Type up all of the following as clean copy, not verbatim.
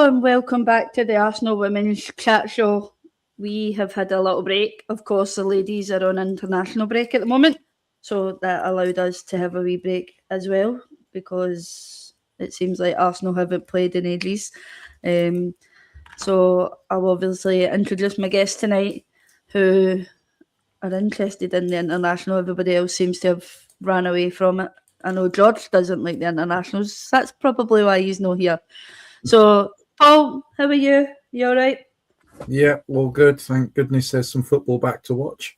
and welcome back to the Arsenal Women's Chat Show. We have had a little break. Of course, the ladies are on international break at the moment, so that allowed us to have a wee break as well, because it seems like Arsenal haven't played in ages. So I'll obviously introduce my guests tonight, who are interested in the international. Everybody else seems to have ran away from it. I know George doesn't like the internationals. That's probably why he's not here. So, Paul, how are you? You all right? Yeah, all good. Thank goodness there's some football back to watch.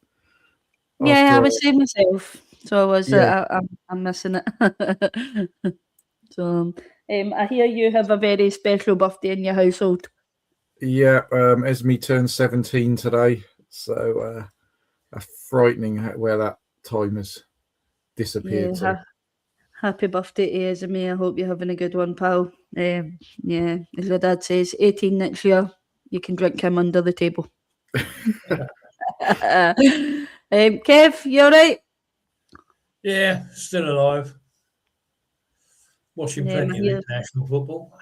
Yeah, I was saying myself. So I was. Yeah. I'm missing it. So, I hear you have a very special birthday in your household. Yeah, Esme turned 17 today, so frightening where that time has disappeared. Yeah, happy birthday to Esme. I hope you're having a good one, pal. Yeah, as your dad says, 18 next year. You can drink him under the table. Kev, you all right? Yeah, still alive. Watching plenty of international football.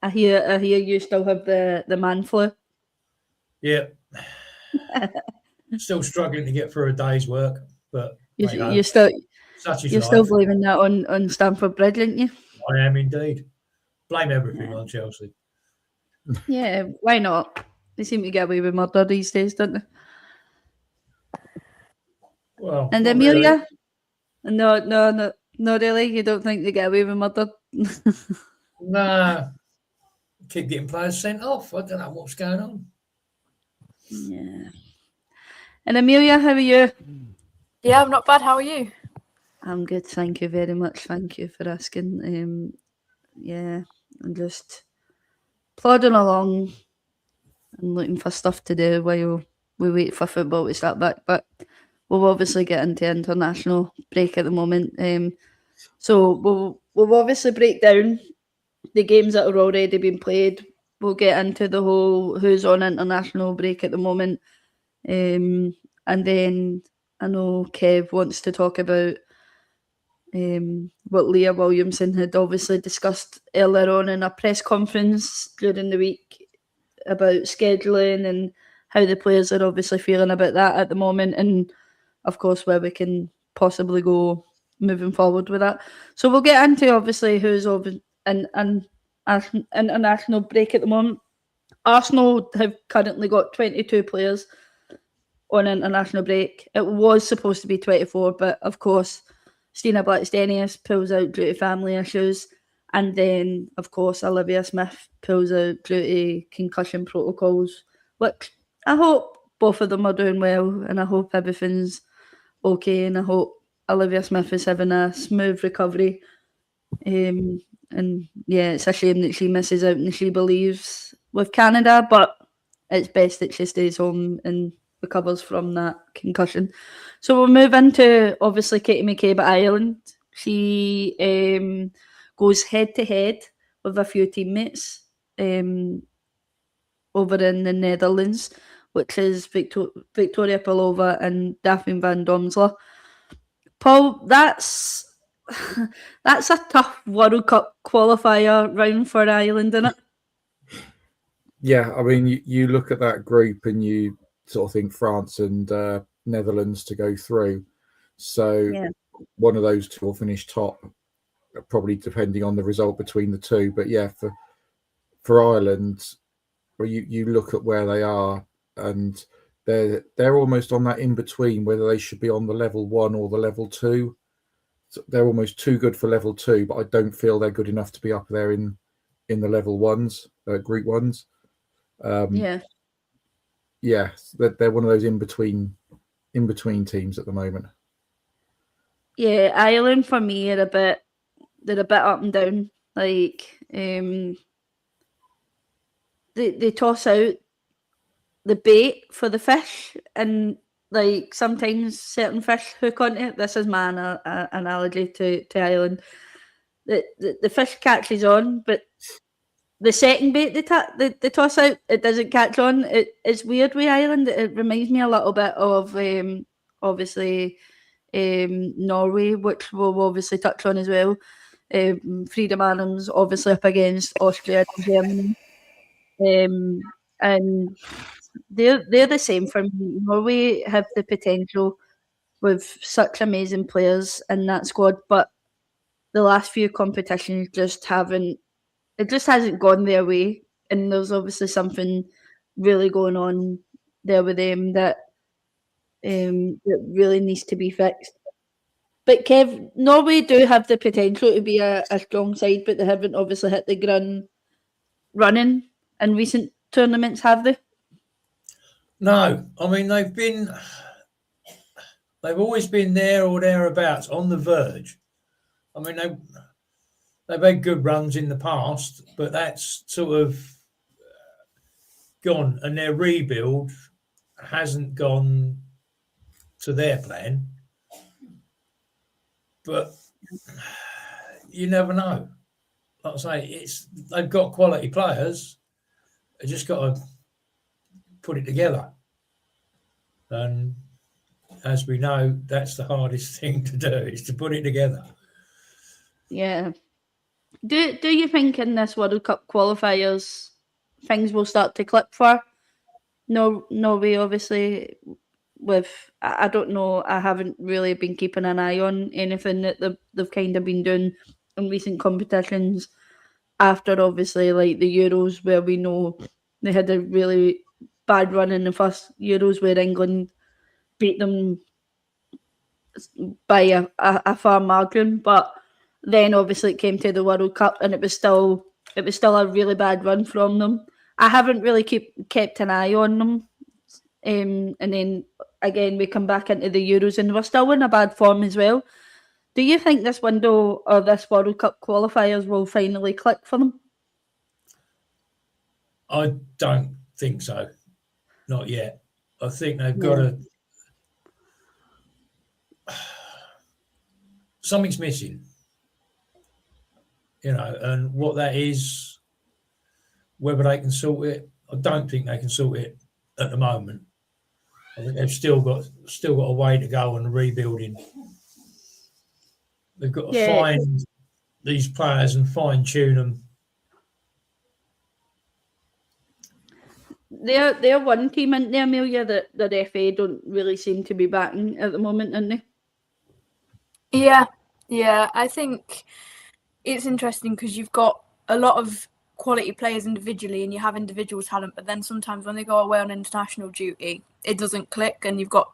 I hear you still have the man flu. Yeah. Still struggling to get through a day's work, but you're still blaming that on Stamford Bridge, aren't you? I am indeed. Blame everything on Chelsea. Yeah, why not? They seem to get away with murder these days, don't they? Well, and Amelia? Really. No, really. You don't think they get away with murder? Nah. Keep getting players sent off. I don't know what's going on. Yeah. And Amelia, how are you? Yeah, I'm not bad. How are you? I'm good, thank you very much. Thank you for asking. Yeah, I'm just plodding along and looking for stuff to do while we wait for football to start back. But we'll obviously get into international break at the moment. So we'll obviously break down the games that are already been played. We'll get into the whole who's on international break at the moment. And then I know Kev wants to talk about what Leah Williamson had obviously discussed earlier on in a press conference during the week about scheduling and how the players are obviously feeling about that at the moment, and of course where we can possibly go moving forward with that. So we'll get into obviously who's in international break at the moment. Arsenal have currently got 22 players on international break. It was supposed to be 24, but of course Stina Blackstenius pulls out due to family issues, and then of course Olivia Smith pulls out due to concussion protocols, which I hope both of them are doing well, and I hope everything's okay, and I hope Olivia Smith is having a smooth recovery. And yeah, it's a shame that she misses out and she believes with Canada, but it's best that she stays home and recovers from that concussion. So we'll move into obviously Katie McCabe at Ireland. She goes head to head with a few teammates over in the Netherlands, which is Victoria Pilova and Daphne van Domsla. Paul, that's a tough World Cup qualifier round for Ireland, isn't it? Yeah, I mean, you look at that group and you sort of think France and Netherlands to go through. So one of those two will finish top, probably depending on the result between the two. But yeah, for Ireland, well, you look at where they are, and they're almost on that in between, whether they should be on the level 1 or the level 2. So they're almost too good for level 2, but I don't feel they're good enough to be up there in the level 1s, group 1s. Yeah, they're one of those in between teams at the moment. Yeah, Ireland for me they're a bit up and down. Like they toss out the bait for the fish, and like sometimes certain fish hook onto it. This is my analogy to Ireland. The fish catches on, but the second bait they toss out, it doesn't catch on. It's weird with Ireland. It reminds me a little bit of obviously Norway, which we'll obviously touch on as well. Freedom Adams obviously up against Austria and Germany. And they're the same for me. Norway have the potential with such amazing players in that squad, but the last few competitions just hasn't gone their way, and there's obviously something really going on there with them that really needs to be fixed. But Kev, Norway do have the potential to be a strong side, but they haven't obviously hit the ground running in recent tournaments, have they? No, I mean they've always been there or thereabouts, on the verge. I mean they've had good runs in the past, but that's sort of gone, and their rebuild hasn't gone to their plan. But you never know. Like I say, they've got quality players. They just got to put it together. And as we know, that's the hardest thing to do, is to put it together. Yeah. Do you think in this World Cup qualifiers things will start to click for Norway? Obviously, with I don't know, I haven't really been keeping an eye on anything that they've kind of been doing in recent competitions. After obviously like the Euros, where we know they had a really bad run in the first Euros, where England beat them by a far margin, but then obviously it came to the World Cup and it was still a really bad run from them. I haven't really kept an eye on them, and then again we come back into the Euros and we're still in a bad form as well. Do you think this window or this World Cup qualifiers will finally click for them? I don't think so. Not yet. I think they've got to... Something's missing. And what that is, whether they can sort it, I don't think they can sort it at the moment. I think they've still got a way to go on the rebuilding. They've got to find these players and fine-tune them. They're one team in there, Amelia, that the FA don't really seem to be backing at the moment, aren't they? Yeah. I think it's interesting because you've got a lot of quality players individually and you have individual talent, but then sometimes when they go away on international duty, it doesn't click, and you've got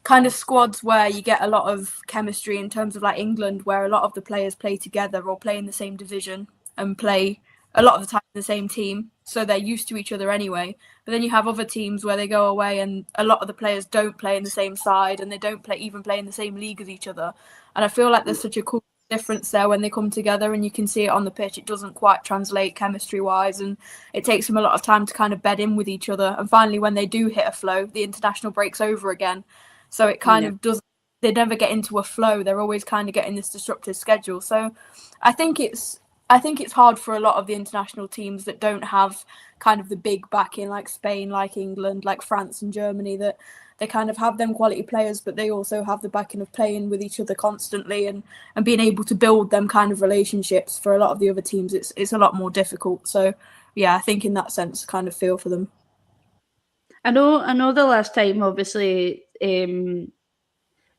kind of squads where you get a lot of chemistry in terms of like England, where a lot of the players play together or play in the same division and play a lot of the time in the same team, so they're used to each other anyway. But then you have other teams where they go away and a lot of the players don't play in the same side and they don't play in the same league as each other. And I feel like there's such a cool difference there when they come together, and you can see it on the pitch. It doesn't quite translate chemistry wise, and it takes them a lot of time to kind of bed in with each other. And finally, when they do hit a flow, the international breaks over again. So it kind of does. They never get into a flow. They're always kind of getting this disrupted schedule. So I think it's hard for a lot of the international teams that don't have kind of the big backing, like Spain, like England, like France and Germany, that they kind of have them quality players, but they also have the backing of playing with each other constantly and being able to build them kind of relationships. For a lot of the other teams, it's a lot more difficult. So yeah, I think in that sense, kind of feel for them. I know the last time, obviously,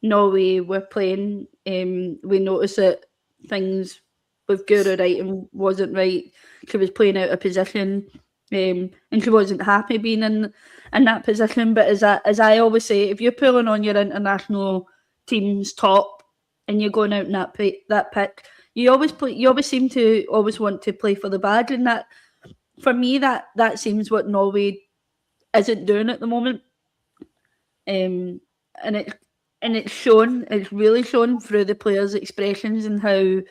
Norway were playing, we noticed that things with Guro Reiten wasn't right. She was playing out of position, and she wasn't happy being in that position. But as I always say, if you're pulling on your international team's top and you're going out in that pitch, you always seem to always want to play for the badge, and that, for me, that seems what Norway isn't doing at the moment. And it's shown. It's really shown through the players' expressions and how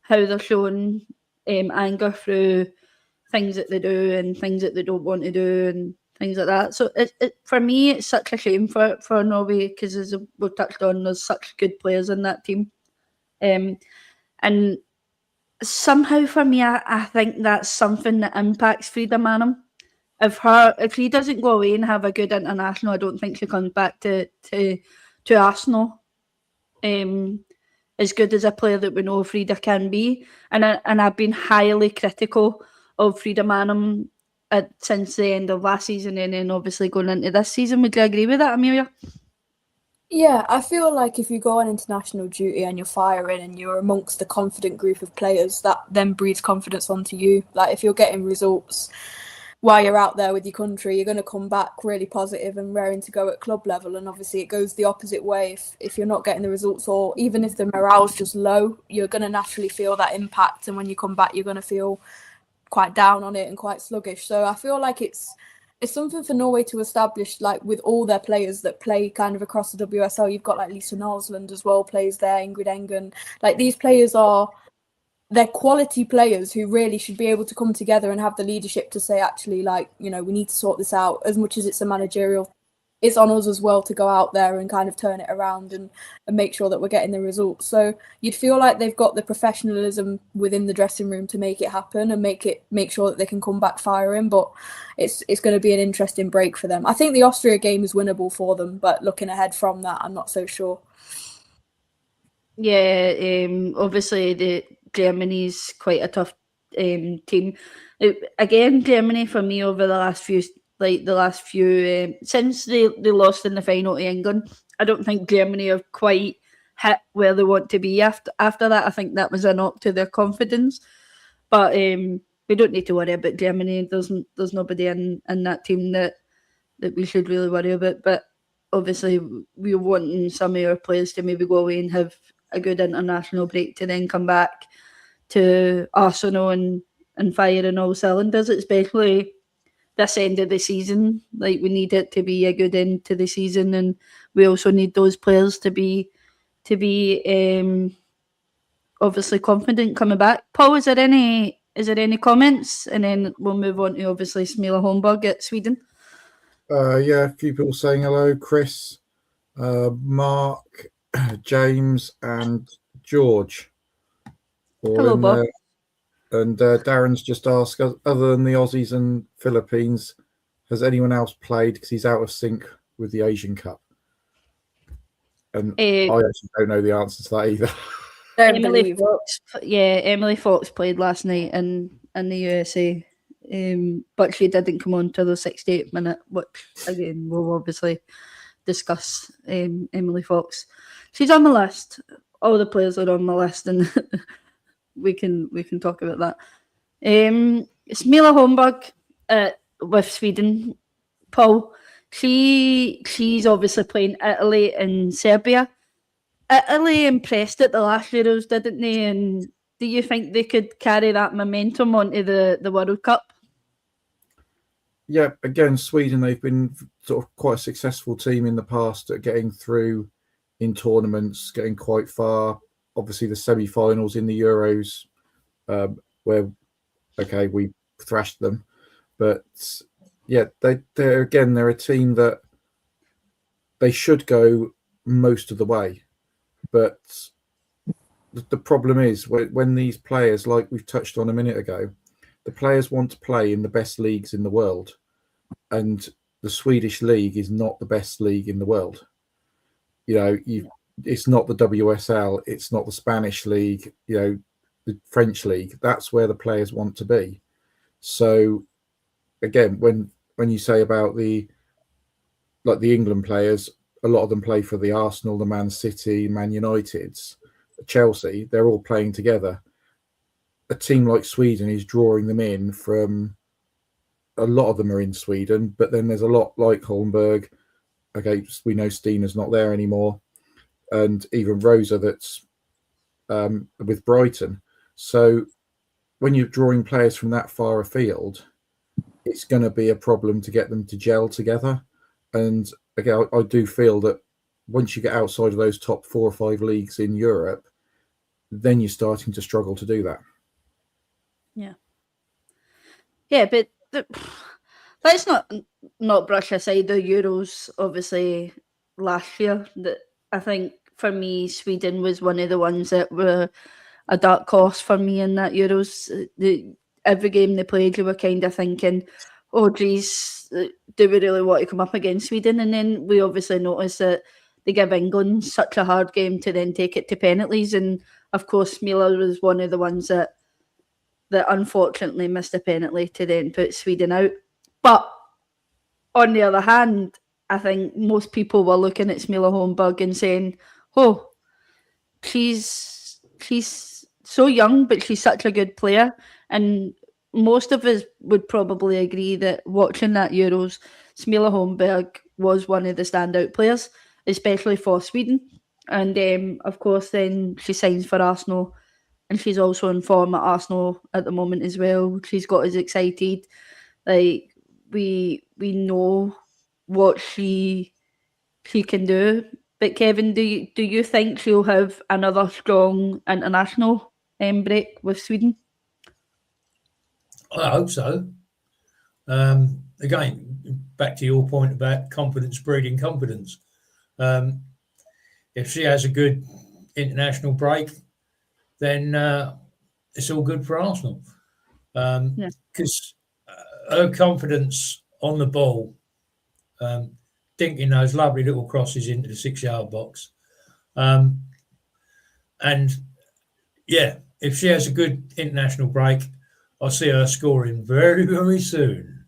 they're showing anger through things that they do and things that they don't want to do and things like that. So for me, it's such a shame for Norway, because as we've touched on, there's such good players in that team. And somehow for me, I think that's something that impacts Frida Maanum. If he doesn't go away and have a good international, I don't think she comes back to Arsenal. As good as a player that we know Frida can be, and I've been highly critical of Frida Maanum since the end of last season and then obviously going into this season. Would you agree with that, Amelia? Yeah, I feel like if you go on international duty and you're firing and you're amongst a confident group of players, that then breeds confidence onto you. Like if you're getting results while you're out there with your country, you're going to come back really positive and raring to go at club level. And obviously it goes the opposite way. If you're not getting the results, or even if the morale's just low, you're going to naturally feel that impact. And when you come back, you're going to feel quite down on it and quite sluggish. So I feel like it's something for Norway to establish, like with all their players that play kind of across the WSL. You've got like Lisa Norsland as well, plays there, Ingrid Engen. Like these players they're quality players who really should be able to come together and have the leadership to say, actually, like, you know, we need to sort this out. As much as it's a managerial, it's on us as well to go out there and kind of turn it around and make sure that we're getting the results. So you'd feel like they've got the professionalism within the dressing room to make it happen and make sure that they can come back firing. But it's going to be an interesting break for them. I think the Austria game is winnable for them, but looking ahead from that, I'm not so sure. Yeah, obviously Germany's quite a tough team. Again, Germany for me over the last few since they lost in the final to England, I don't think Germany have quite hit where they want to be after that. I think that was a knock to their confidence. But we don't need to worry about Germany. There's nobody in that team that we should really worry about. But obviously we're wanting some of our players to maybe go away and have a good international break to then come back to Arsenal and fire in all cylinders, especially this end of the season. Like we need it to be a good end to the season, and we also need those players to be obviously confident coming back. Paul, is there any comments? And then we'll move on to obviously Smela Holmberg at Sweden. Yeah, a few people saying hello. Chris, Mark, James, and George. Hello, Bob. And Darren's just asked, other than the Aussies and Philippines, has anyone else played? Because he's out of sync with the Asian Cup. And I actually don't know the answer to that either. Emily Fox played last night in the USA, but she didn't come on till the 68th minute, which again we'll obviously discuss. Emily Fox, she's on the list. All the players are on my list, and we can talk about that. Smela Holmberg with Sweden. Paul, she's obviously playing Italy and Serbia. Italy impressed at the last Euros, didn't they? And do you think they could carry that momentum onto the World Cup? Yeah, again, Sweden, they've been sort of quite a successful team in the past at getting through in tournaments, getting quite far. Obviously, the semi-finals in the Euros, where we thrashed them, but yeah, they're a team that they should go most of the way. But the problem is when these players, like we've touched on a minute ago, the players want to play in the best leagues in the world, and the Swedish league is not the best league in the world. You know, it's not the WSL, it's not the Spanish league, you know, the French league. That's where the players want to be. So again, when you say about the England players, a lot of them play for the Arsenal, the Man City, Man Uniteds, Chelsea. They're all playing together. A team like Sweden is drawing them in from. A lot of them are in Sweden, but then there's a lot like Holmberg. Okay, we know Stina's not there anymore, and even Rosa that's with Brighton. So when you're drawing players from that far afield, it's going to be a problem to get them to gel together. And again, I do feel that once you get outside of those top 4 or 5 leagues in Europe, then you're starting to struggle to do that. Yeah, but let's not brush aside the Euros. Obviously, last year, I think for me, Sweden was one of the ones that were a dark horse for me in that Euros. Every game they played, you were kind of thinking, oh, geez, do we really want to come up against Sweden? And then we obviously noticed that they give England such a hard game to then take it to penalties. And of course, Smela was one of the ones that that unfortunately missed a penalty to then put Sweden out. But on the other hand, I think most people were looking at Smilla Holmberg and saying, "Oh, she's so young, but she's such a good player." And most of us would probably agree that watching that Euros, Smilla Holmberg was one of the standout players, especially for Sweden. And of course, then she signs for Arsenal, and she's also in form at Arsenal at the moment as well. She's got us excited. Like we know what she can do. But Kevin, do you think she'll have another strong international break with Sweden? I hope so. Again, back to your point about confidence breeding confidence. If she has a good international break, then it's all good for Arsenal. Because her confidence on the ball, dinking those lovely little crosses into the 6-yard box. And yeah, if she has a good international break, I'll see her scoring very, very soon.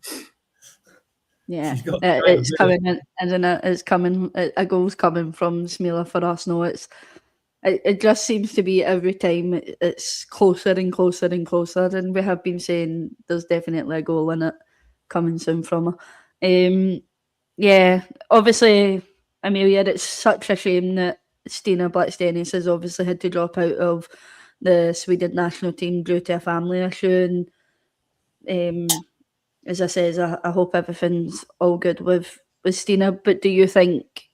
Yeah, it's coming, isn't it? It's coming. A goal's coming from Smilla for Arsenal. It just seems to be every time it's closer and closer and closer, and we have been saying there's definitely a goal in it coming soon from her. Yeah, obviously, Amelia, it's such a shame that Stina Blackstenius has obviously had to drop out of the Sweden national team due to a family issue. And as I says, I hope everything's all good with Stina. But do you think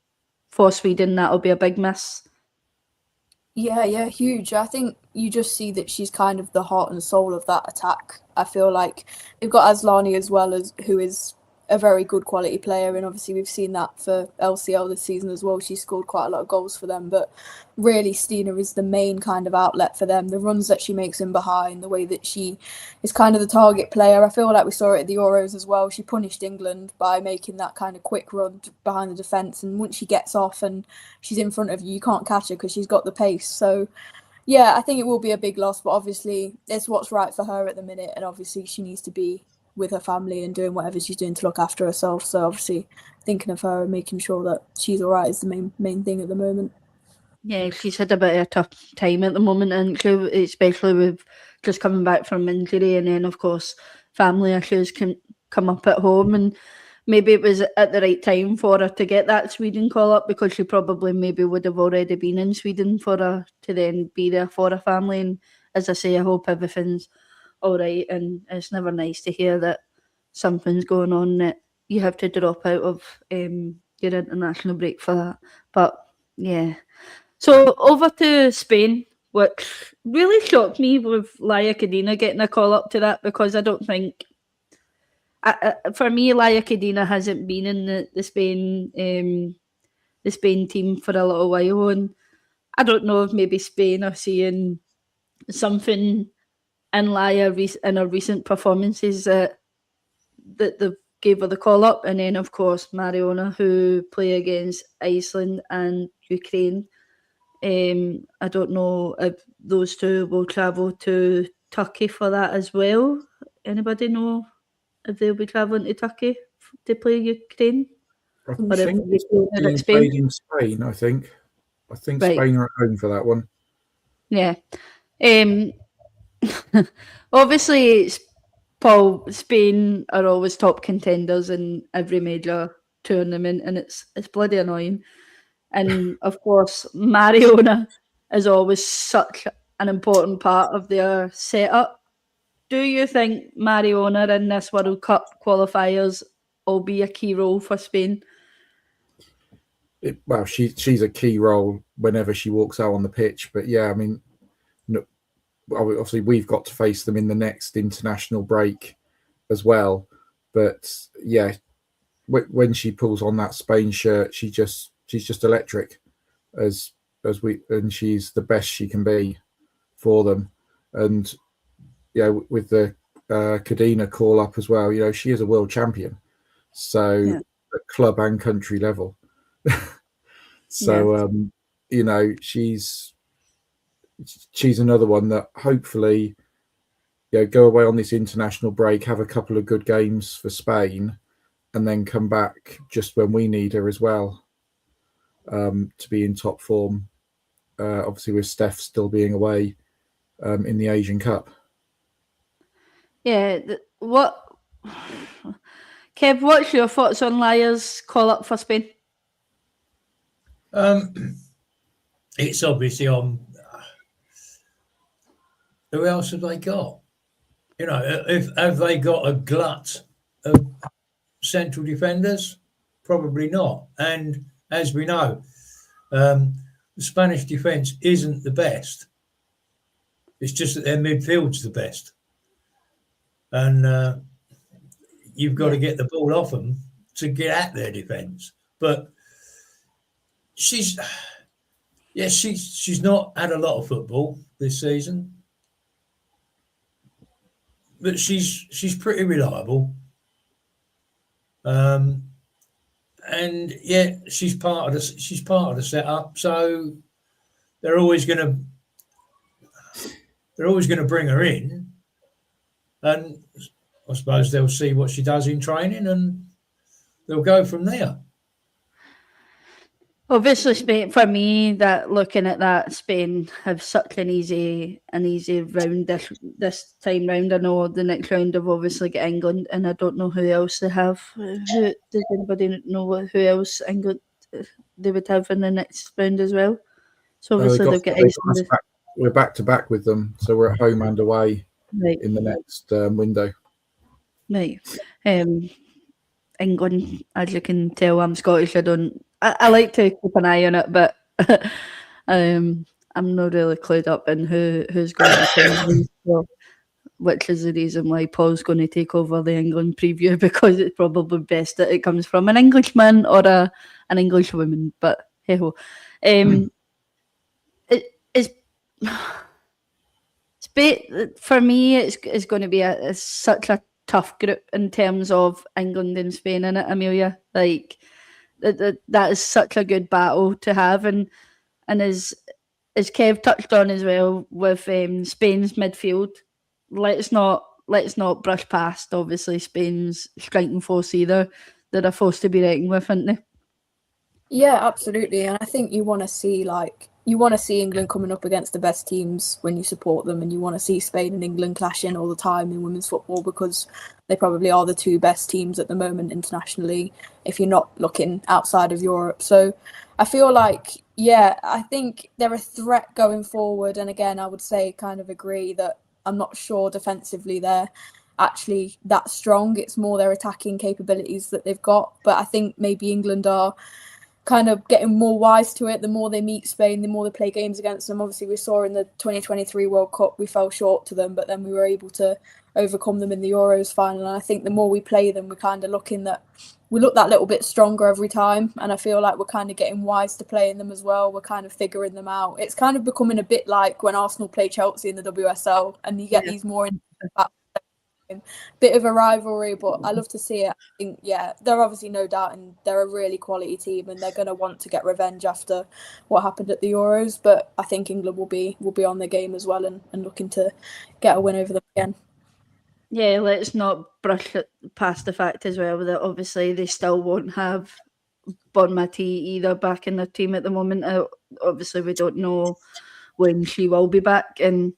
for Sweden that'll be a big miss? Yeah, huge. I think you just see that she's kind of the heart and soul of that attack. I feel like they've got Aslani as well, as who is a very good quality player, and obviously we've seen that for LCL this season as well. She scored quite a lot of goals for them, but really Stina is the main kind of outlet for them. The runs that she makes in behind, the way that she is kind of the target player. I feel like we saw it at the Euros as well. She punished England by making that kind of quick run behind the defence, and once she gets off and she's in front of you, you can't catch her because she's got the pace. So yeah, I think it will be a big loss, but obviously it's what's right for her at the minute, and obviously she needs to be with her family and doing whatever she's doing to look after herself. So obviously thinking of her and making sure that she's all right is the main thing at the moment. Yeah, she's had a bit of a tough time at the moment, and especially with just coming back from injury, and then of course family issues can come up at home, and maybe it was at the right time for her to get that Sweden call up, because she probably maybe would have already been in Sweden for her to then be there for her family. And as I say, I hope everything's all right, and it's never nice to hear that something's going on that you have to drop out of your international break for that. But yeah, so over to Spain, which really shocked me with Leah Cadena getting a call up to that, because I don't think, for me, Leah Cadena hasn't been in the Spain team for a little while, and I don't know if maybe Spain are seeing something in Leah in her recent performances that they gave her the call up. And then of course Mariona, who play against Iceland and Ukraine. I don't know if those two will travel to Turkey for that as well. Anybody know if they'll be travelling to Turkey to play Ukraine? I think it's being played in Spain. I think right. Spain are at home for that one. Yeah. Obviously, Paul, Spain are always top contenders in every major tournament, and it's bloody annoying. And of course, Mariona is always such an important part of their setup. Do you think Mariona in this World Cup qualifiers will be a key role for Spain? Well, she's a key role whenever she walks out on the pitch. But yeah, I mean, obviously we've got to face them in the next international break as well. But yeah, when she pulls on that Spain shirt, she's just electric, and she's the best she can be for them. And yeah, with the Cadena call up as well, she is a world champion, so at club and country level. So she's another one that hopefully go away on this international break, have a couple of good games for Spain, and then come back just when we need her as well, to be in top form. Obviously, with Steph still being away in the Asian Cup. Yeah. Kev, what's your thoughts on Laya's call up for Spain? It's obviously on. Who else have they got? Have they got a glut of central defenders? Probably not. And as we know, the Spanish defence isn't the best. It's just that their midfield's the best. And you've got to get the ball off them to get at their defence. But she's not had a lot of football this season. But she's pretty reliable. And yeah, she's part of the setup. So they're always going to bring her in, and I suppose they'll see what she does in training, and they'll go from there. Obviously, Spain, for me, that looking at that, Spain have such an easy round this time round. I know the next round have obviously got England, and I don't know who else they have. Does anybody know who else England they would have in the next round as well? So obviously they've got Iceland. We're back to back with them, so we're at home and away in the next window. Right. England, as you can tell, I'm Scottish. I like to keep an eye on it, but I'm not really clued up in who's going to play, so, which is the reason why Paul's going to take over the England preview, because it's probably best that it comes from an Englishman or an English woman. But hey ho, for me, it's going to be such a tough group in terms of England and Spain in it, Amelia. Like that is such a good battle to have, and as Kev touched on as well with Spain's midfield, let's not brush past obviously Spain's striking force either. They're a force to be reckoned with, aren't they? Yeah, absolutely. And I think you want to see England coming up against the best teams when you support them, and you want to see Spain and England clashing all the time in women's football, because they probably are the two best teams at the moment internationally, if you're not looking outside of Europe. So I feel like, yeah, I think they're a threat going forward. And again, I would say kind of agree that I'm not sure defensively they're actually that strong. It's more their attacking capabilities that they've got. But I think maybe England are kind of getting more wise to it. The more they meet Spain, the more they play games against them. Obviously, we saw in the 2023 World Cup, we fell short to them, but then we were able to overcome them in the Euros final. And I think the more we play them, we're kind of looking that we look that little bit stronger every time. And I feel like we're kind of getting wise to playing them as well. We're kind of figuring them out. It's kind of becoming a bit like when Arsenal play Chelsea in the WSL, and you get these more bit of a rivalry, but I love to see it. I think, yeah, they're obviously no doubt, and they're a really quality team, and they're going to want to get revenge after what happened at the Euros. But I think England will be on their game as well, and looking to get a win over them again. Yeah, let's not brush it past the fact as well that obviously they still won't have Bon Mati either back in their team at the moment. Obviously, we don't know when she will be back, and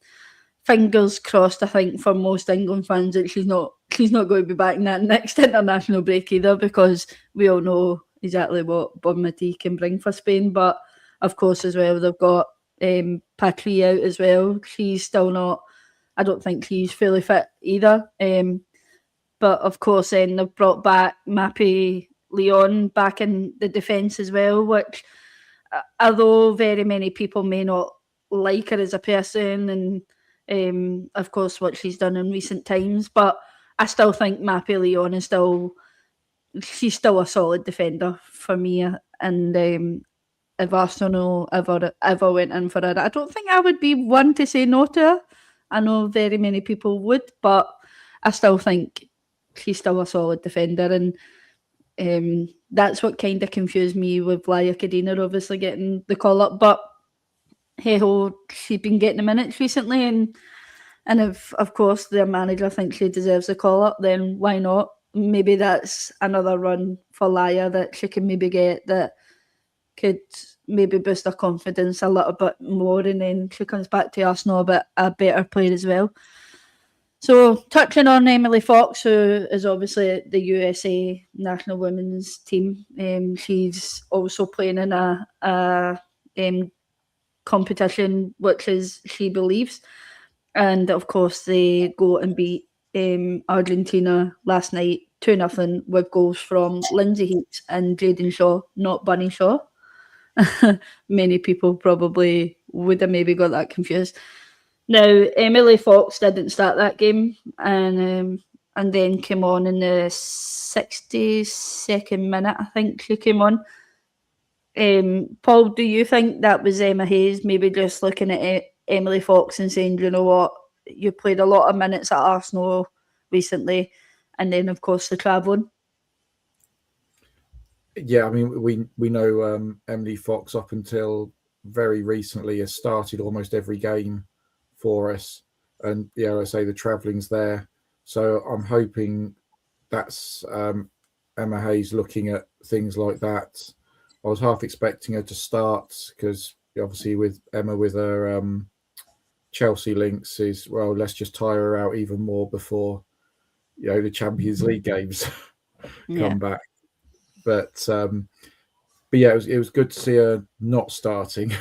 fingers crossed, I think, for most England fans that she's not going to be back in that next international break either, because we all know exactly what Bon Mati can bring for Spain. But of course, as well, they've got Patry out as well. She's still not. I don't think she's fully fit either. But of course, then they've brought back Mappy Leon back in the defence as well, which, although very many people may not like her as a person, and of course what she's done in recent times, but I still think Mappy Leon is she's still a solid defender for me. And if Arsenal ever went in for her, I don't think I would be one to say no to her. I know very many people would, but I still think she's still a solid defender, and that's what kind of confused me with Leah Cadena obviously getting the call up. But hey ho, she's been getting the minutes recently, and And if, of course, their manager thinks she deserves a call-up, then why not? Maybe that's another run for Leah that she can maybe get that could maybe boost her confidence a little bit more, and then she comes back to Arsenal a better player as well. So touching on Emily Fox, who is obviously the USA national women's team, she's also playing in a competition which is She Believes. And of course, they go and beat Argentina last night 2-0 with goals from Lindsay Heath and Jaden Shaw, not Bunny Shaw. Many people probably would have maybe got that confused. Now, Emily Fox didn't start that game, and then came on in the 62nd minute, I think she came on. Paul, do you think that was Emma Hayes maybe just looking at Emily Fox and saying, you know what, you played a lot of minutes at Arsenal recently, and then of course the travelling? Yeah, I mean, we know Emily Fox up until very recently has started almost every game for us, and yeah, I say the travelling's there. So I'm hoping that's Emma Hayes looking at things like that. I was half expecting her to start because obviously with Emma with her Chelsea links is, well, let's just tire her out even more before the Champions League games come back. But yeah, it was good to see her not starting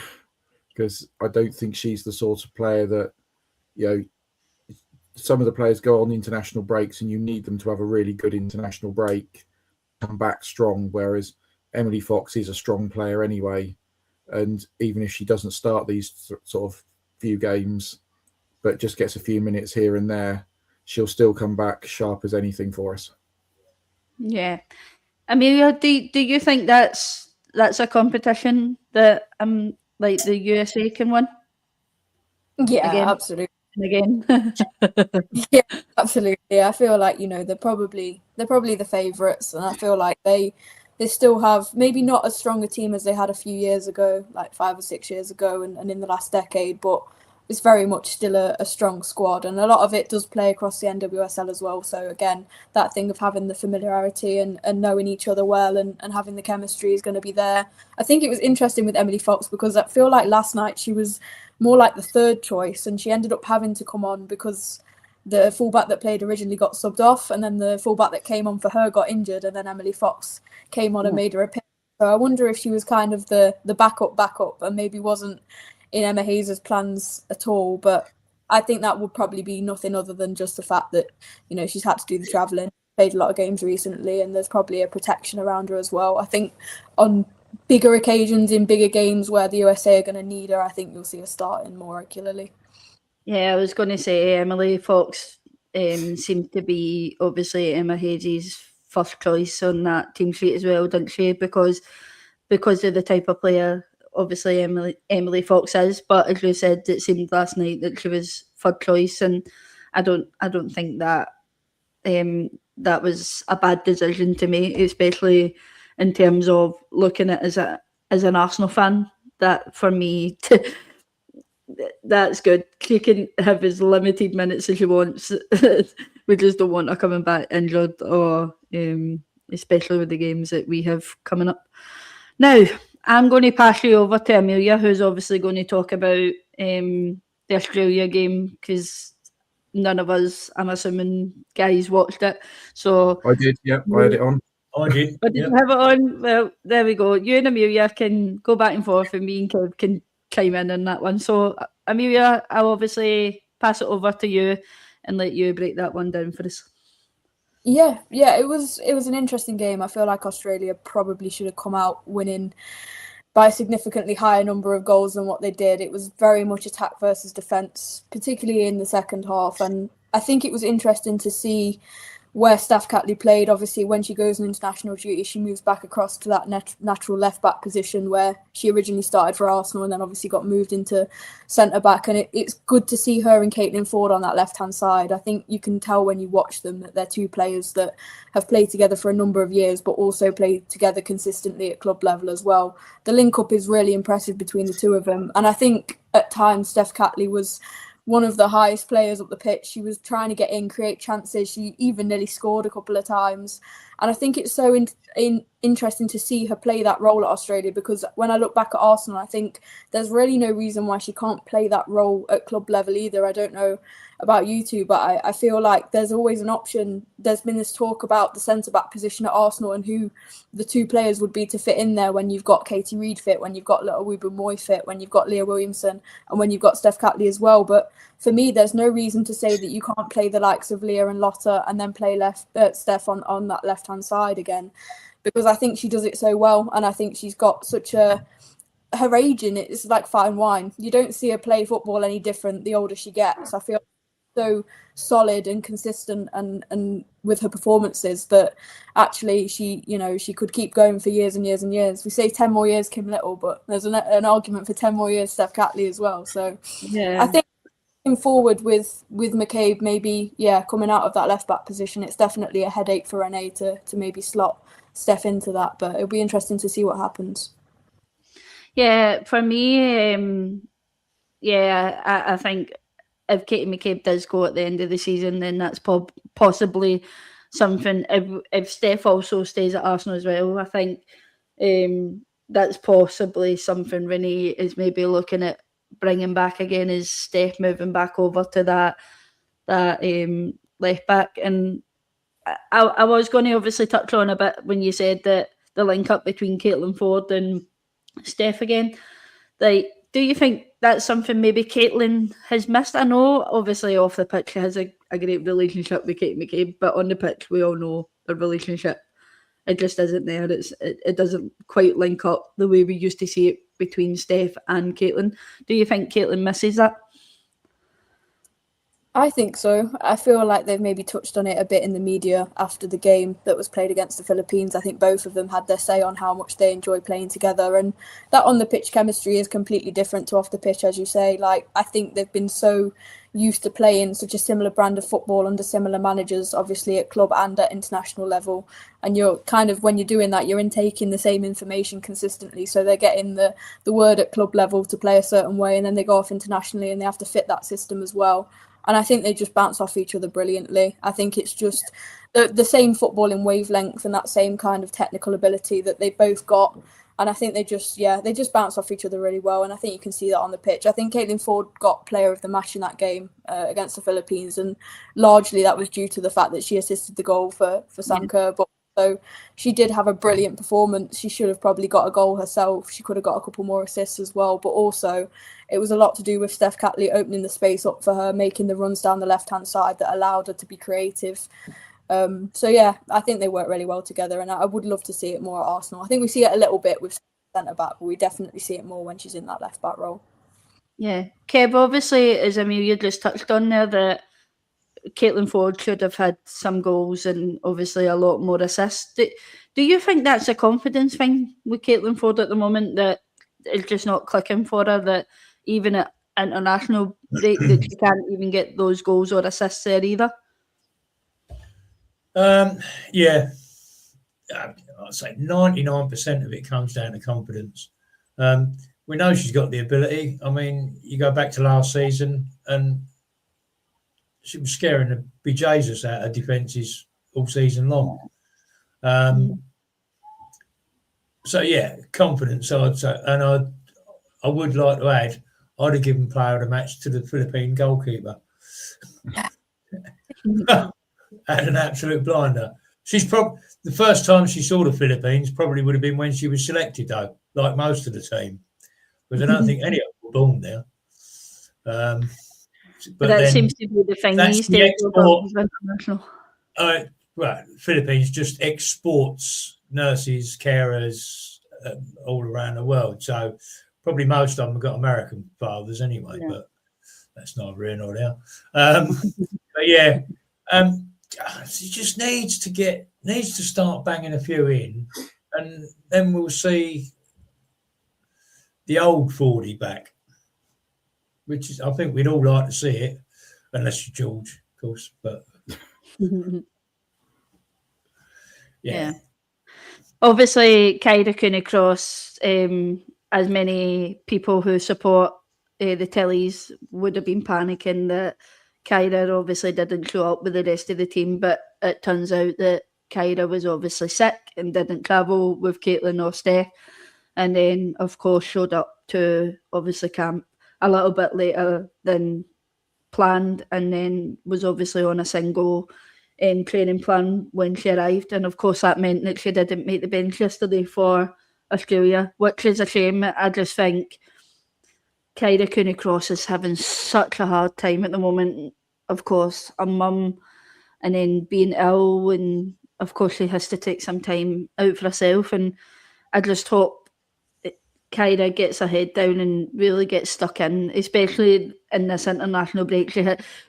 because I don't think she's the sort of player that some of the players go on international breaks and you need them to have a really good international break, come back strong, whereas Emily Fox is a strong player anyway, and even if she doesn't start these sort of few games but just gets a few minutes here and there, she'll still come back sharp as anything for us. Yeah. Amelia, do you think that's a competition that like the USA can win? Yeah, again? absolutely. Again. Yeah, absolutely. I feel like they're probably the favourites, and I feel like they still have maybe not as strong a team as they had a few years ago, like 5 or 6 years ago, and in the last decade, but it's very much still a strong squad, and a lot of it does play across the NWSL as well. So again, that thing of having the familiarity and knowing each other well and having the chemistry is going to be there. I think it was interesting with Emily Fox because I feel like last night she was more like the third choice, and she ended up having to come on because the fullback that played originally got subbed off, and then the fullback that came on for her got injured, and then Emily Fox came on and made her appearance. So I wonder if she was kind of the backup and maybe wasn't in Emma Hayes' plans at all. But I think that would probably be nothing other than just the fact that, she's had to do the travelling, played a lot of games recently, and there's probably a protection around her as well. I think on bigger occasions, in bigger games where the USA are going to need her, I think you'll see her starting more regularly. Yeah, I was going to say Emily Fox seemed to be obviously Emma Hayes' first choice on that team sheet as well, didn't she? Because of the type of player obviously Emily Fox is. But as you said, it seemed last night that she was third choice, and I don't think that that was a bad decision to make, especially in terms of looking at it as an Arsenal fan. That for me. That's good. She can have as limited minutes as she wants. We just don't want her coming back injured, or especially with the games that we have coming up. Now, I'm going to pass you over to Amelia, who's obviously going to talk about the Australia game, because none of us, I'm assuming, guys, watched it. So I did, yeah. I had it on. I did. But did you have it on? Well, there we go. You and Amelia can go back and forth, and me and Kev can chime in on that one. So, Amelia, I'll obviously pass it over to you and let you break that one down for us. Yeah, it was an interesting game. I feel like Australia probably should have come out winning by a significantly higher number of goals than what they did. It was very much attack versus defence, particularly in the second half. And I think it was interesting to see where Steph Catley played. Obviously, when she goes on international duty, she moves back across to that natural left-back position where she originally started for Arsenal and then obviously got moved into centre-back. And it's good to see her and Caitlin Ford on that left-hand side. I think you can tell when you watch them that they're two players that have played together for a number of years, but also played together consistently at club level as well. The link-up is really impressive between the two of them. And I think at times Steph Catley was one of the highest players up the pitch. She was trying to get in, create chances. She even nearly scored a couple of times. And I think it's so interesting to see her play that role at Australia, because when I look back at Arsenal, I think there's really no reason why she can't play that role at club level either. I don't know about you two, but I feel like there's always an option. There's been this talk about the centre-back position at Arsenal and who the two players would be to fit in there when you've got Katie Reid fit, when you've got Leah Williamson fit, when you've got Leah Williamson, and when you've got Steph Catley as well. But for me, there's no reason to say that you can't play the likes of Leah and Lotta and then play Steph on that left-hand side again, because I think she does it so well, and I think she's got such a... Her age in it is like fine wine. You don't see her play football any different the older she gets. I feel so solid and consistent and with her performances that actually she could keep going for years and years and years. We say 10 more years Kim Little, but there's an argument for 10 more years Steph Catley as well. So yeah, I think going forward with McCabe, maybe coming out of that left back position, it's definitely a headache for Renee to maybe slot Steph into that, but it'll be interesting to see what happens. Yeah, for me, I think if Katie McCabe does go at the end of the season, then that's possibly something. If Steph also stays at Arsenal as well, I think that's possibly something Renee is maybe looking at bringing back again, is Steph moving back over to that left back. And I was going to obviously touch on a bit when you said that the link up between Caitlin Ford and Steph again. Like, do you think that's something maybe Caitlin has missed? I know obviously off the pitch she has a great relationship with Katie McCabe, but on the pitch we all know the relationship, it just isn't there. It doesn't quite link up the way we used to see it between Steph and Caitlin. Do you think Caitlin misses that? I think so. I feel like they've maybe touched on it a bit in the media after the game that was played against the Philippines. I think both of them had their say on how much they enjoy playing together, and that on the pitch chemistry is completely different to off the pitch, as you say. Like, I think they've been so used to playing such a similar brand of football under similar managers, obviously at club and at international level. And you're kind of, when you're doing that, you're intaking the same information consistently. So they're getting the word at club level to play a certain way, and then they go off internationally and they have to fit that system as well. And I think they just bounce off each other brilliantly. I think it's just the same footballing wavelength and that same kind of technical ability that they both got. And I think they just bounce off each other really well. And I think you can see that on the pitch. I think Caitlin Ford got player of the match in that game against the Philippines. And largely that was due to the fact that she assisted the goal for Sam Kerr. But so she did have a brilliant performance. She should have probably got a goal herself. She could have got a couple more assists as well. But also it was a lot to do with Steph Catley opening the space up for her, making the runs down the left-hand side that allowed her to be creative. So yeah, I think they work really well together, and I would love to see it more at Arsenal. I think we see it a little bit with centre-back, but we definitely see it more when she's in that left-back role. Yeah. Kev, obviously, as Amelia just touched on there, that Caitlin Ford should have had some goals and obviously a lot more assists. Do you think that's a confidence thing with Caitlin Ford at the moment, that it's just not clicking for her, that even at international break that she can't even get those goals or assists there either? Yeah, I'd say 99% of it comes down to confidence. We know she's got the ability. I mean, you go back to last season and she was scaring the bejesus out of defences all season long. So yeah, confidence, I'd say. And I would like to add, I'd have given player of the match to the Philippine goalkeeper. Had an absolute blinder. She's probably the first time she saw the Philippines probably would have been when she was selected, though, like most of the team, because I don't think any of them were born there. But that seems to be the thing these days. Right, Philippines just exports nurses, carers all around the world. So probably most of them have got American fathers anyway. Yeah. But that's neither here nor there. But yeah. She just needs to start banging a few in, and then we'll see the old Fordy back, which is, I think we'd all like to see it, unless you're George, of course. But yeah. Obviously, Kyra Cooney Cross, as many people who support the tellies would have been panicking that Kyra obviously didn't show up with the rest of the team, but it turns out that Kyra was obviously sick and didn't travel with Caitlin or Steph, and then of course showed up to obviously camp a little bit later than planned, and then was obviously on a single training plan when she arrived, and of course that meant that she didn't make the bench yesterday for Australia, which is a shame. I just think Kyra Cooney-Cross is having such a hard time at the moment. Of course, a mum, and then being ill, and of course she has to take some time out for herself, and I just hope Kyra gets her head down and really gets stuck in, especially in this international break.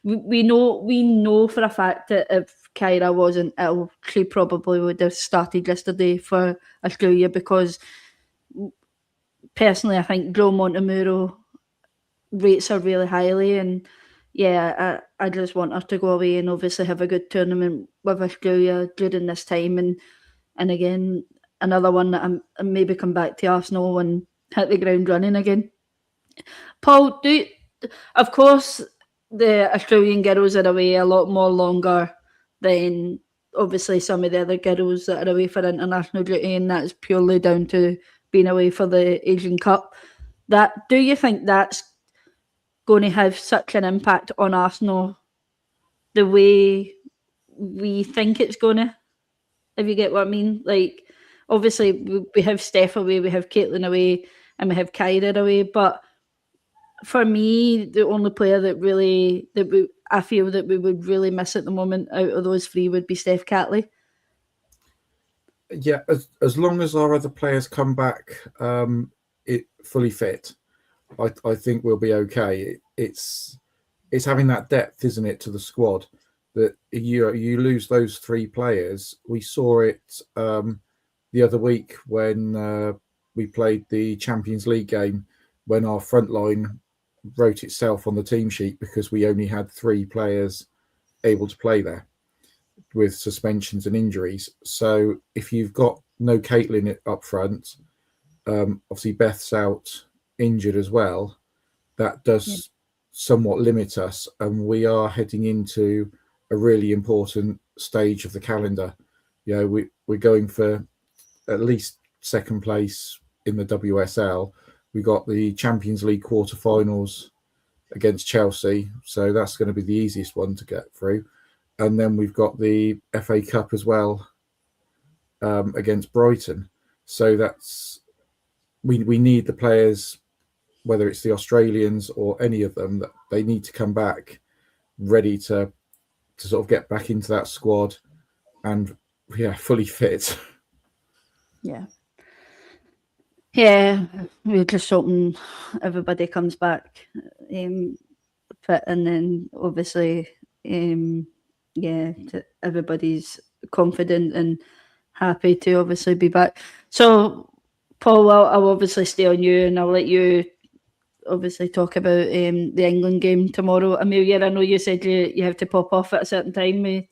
We know for a fact that if Kyra wasn't ill, she probably would have started yesterday for Australia, because personally I think Joe Montemuro rates her really highly, and yeah, I just want her to go away and obviously have a good tournament with Australia during this time, and again another one that I'm maybe come back to Arsenal and hit the ground running again. Paul, of course the Australian girls are away a lot more longer than obviously some of the other girls that are away for international duty, and that's purely down to being away for the Asian Cup. Do you think that's going to have such an impact on Arsenal the way we think it's going to? If you get what I mean? Like, obviously we have Steph away, we have Caitlin away, and we have Kyra away, but for me, the only player I feel that we would really miss at the moment out of those three would be Steph Catley. Yeah, as long as our other players come back fully fit, I think we'll be okay. It's having that depth, isn't it, to the squad, that you lose those three players. We saw it the other week when we played the Champions League game, when our front line wrote itself on the team sheet because we only had three players able to play there with suspensions and injuries. So if you've got no Caitlin up front, obviously Beth's out injured as well, that does somewhat limit us, and we are heading into a really important stage of the calendar. You know, we're going for at least second place in the WSL. We got the Champions League quarterfinals against Chelsea, so that's going to be the easiest one to get through. And then we've got the FA Cup as well against Brighton. So that's we need the players, whether it's the Australians or any of them, that they need to come back ready to sort of get back into that squad and fully fit. Yeah, we're just hoping everybody comes back fit, and then obviously everybody's confident and happy to obviously be back. So Paul, I'll obviously stay on you, and I'll let you obviously talk about the England game tomorrow. Amelia, I know you said you have to pop off at a certain time. I'm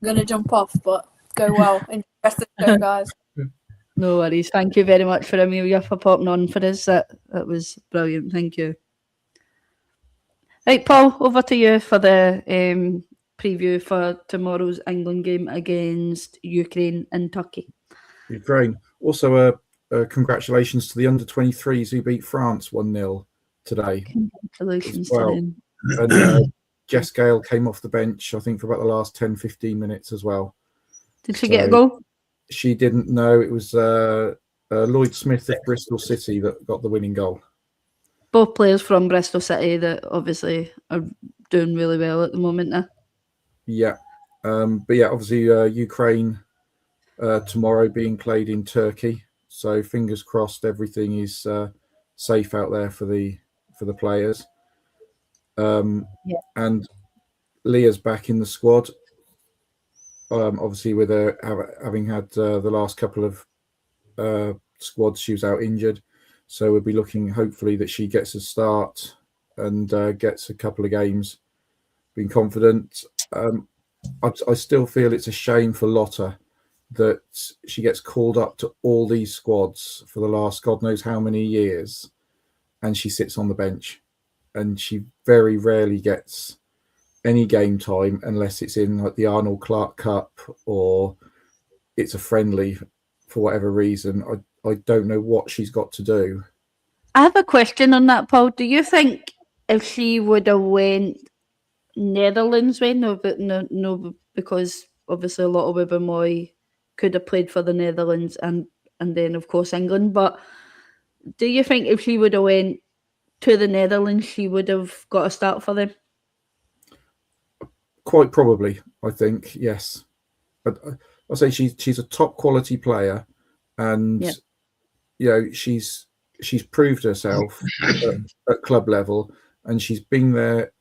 going to jump off, but go well. Enjoy the rest of the show, guys. No worries. Thank you very much for Amelia for popping on for us. That was brilliant. Thank you. Right, Paul, over to you for the preview for tomorrow's England game against Ukraine and Turkey. Ukraine. Also, congratulations to the under-23s who beat France 1-0 today. Congratulations well. to them. And Jess Gale came off the bench, I think, for about the last 10-15 minutes as well. Did she get a goal? She didn't know. It was Lloyd Smith of Bristol City that got the winning goal. Both players from Bristol City that obviously are doing really well at the moment now. Yeah. But yeah, obviously Ukraine tomorrow being played in Turkey. So fingers crossed everything is safe out there for the players. And Leah's back in the squad. Obviously, with having had the last couple of squads, she was out injured. So we'll be looking, hopefully, that she gets a start and gets a couple of games. Being confident. I still feel it's a shame for Lotta that she gets called up to all these squads for the last God knows how many years, and she sits on the bench. and she very rarely gets any game time unless it's in like the Arnold Clark Cup or it's a friendly for whatever reason. I don't know what she's got to do. I have a question on that, Paul. Do you think if she would have went Netherlands way? No, but no, because obviously a lot of Wibbermoy could have played for the Netherlands and then of course England. But do you think if she would have went to the Netherlands, she would have got a start for them? Quite probably, I think, yes. But I'll say she's a top quality player, and she's proved herself at club level, and she's been there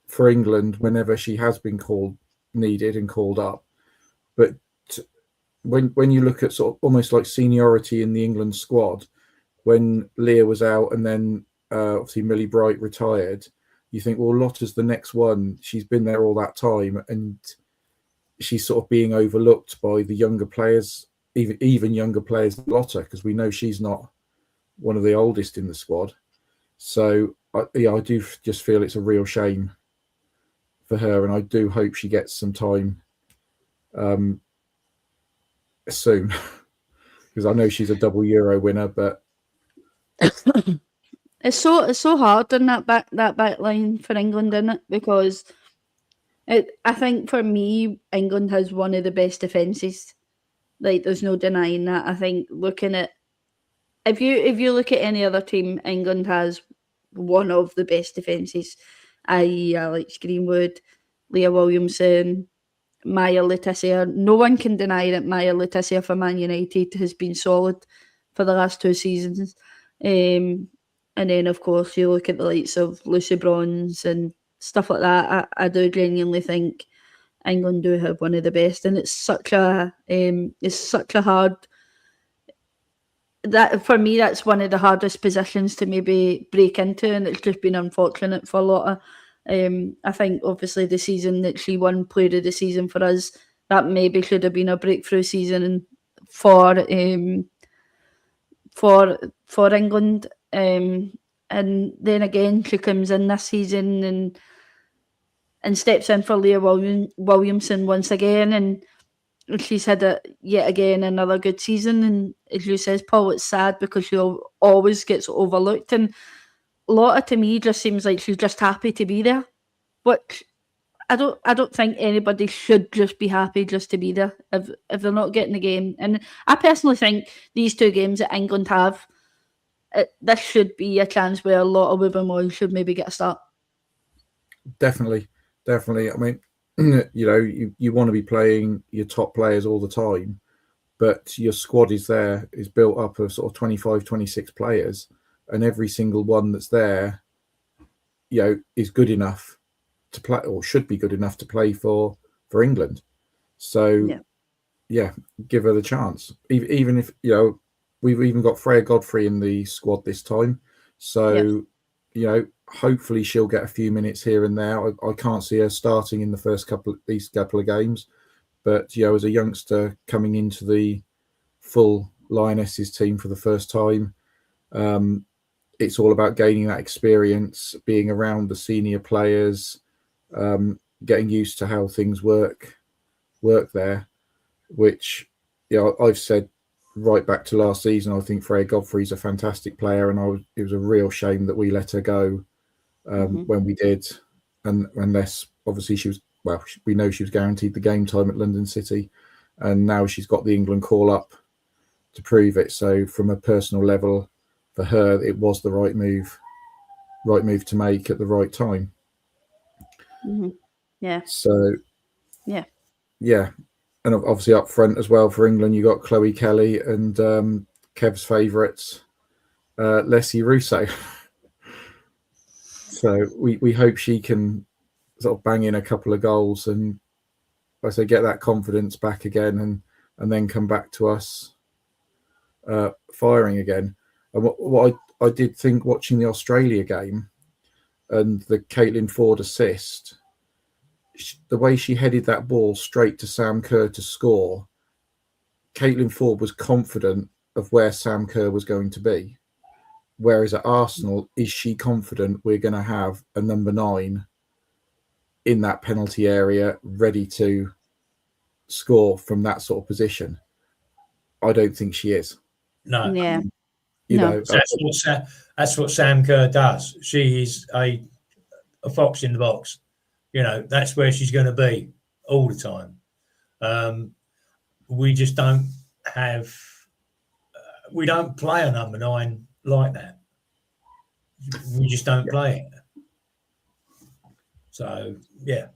for England whenever she has been needed and called up. But when you look at sort of almost like seniority in the England squad, when Leah was out and then obviously Millie Bright retired, you think, well, Lotta's the next one. She's been there all that time, and she's sort of being overlooked by the younger players, even younger players than Lotta, because we know she's not one of the oldest in the squad. So I do just feel it's a real shame for her, and I do hope she gets some time soon, because I know she's a double Euro winner, but it's so hard in that back line for England, isn't it? Because I think for me, England has one of the best defences. Like, there's no denying that. I think looking at if you look at any other team, England has one of the best defences, i.e. Alex Greenwood, Leah Williamson, Maya Letizia. No one can deny that Maya Letizia for Man United has been solid for the last 2 seasons. And then, of course, you look at the likes of Lucy Bronze and stuff like that. I do genuinely think England do have one of the best, and it's such a hard. That for me, that's one of the hardest positions to maybe break into, and it's just been unfortunate for a lot of. I think obviously the season that she won Player of the Season for us, that maybe should have been a breakthrough season for England. And then again, she comes in this season and steps in for Leah Williamson once again, and she's had yet again another good season. And as you says, Paul, it's sad because she always gets overlooked, and Lotta to me just seems like she's just happy to be there, which I don't think anybody should just be happy just to be there if they're not getting the game. And I personally think these 2 games that England have, this should be a chance where a lot of Wibbermoy should maybe get a start. Definitely. I mean, you want to be playing your top players all the time, but your squad is built up of sort of 25, 26 players, and every single one that's there, is good enough to play, or should be good enough to play for England. So, give her the chance. Even if, we've even got Freya Godfrey in the squad this time. So, hopefully she'll get a few minutes here and there. I can't see her starting in the first couple of games. But, as a youngster coming into the full Lionesses team for the first time, it's all about gaining that experience, being around the senior players, getting used to how things work there, which, I've said right back to last season, I think Freya Godfrey's a fantastic player, and it was a real shame that we let her go when we did, and unless obviously we know she was guaranteed the game time at London City, and now she's got the England call up to prove it. So from a personal level, for her, it was the right move to make at the right time. Mm-hmm. Yeah. So yeah. And obviously up front as well for England, you got Chloe Kelly and Kev's favourites, Leslie Russo. So we hope she can sort of bang in a couple of goals and, like I say, get that confidence back again and then come back to us firing again. And what I did think watching the Australia game and the Caitlin Ford assist, the way she headed that ball straight to Sam Kerr to score, Caitlin Ford was confident of where Sam Kerr was going to be. Whereas at Arsenal, is she confident we're going to have a number 9 in that penalty area ready to score from that sort of position? I don't think she is. No. Yeah. You No. know, That's what Sam Kerr does. She is a fox in the box. You know, that's where she's going to be all the time. We just don't have. We don't play a number 9 like that. We just don't play it. So yeah.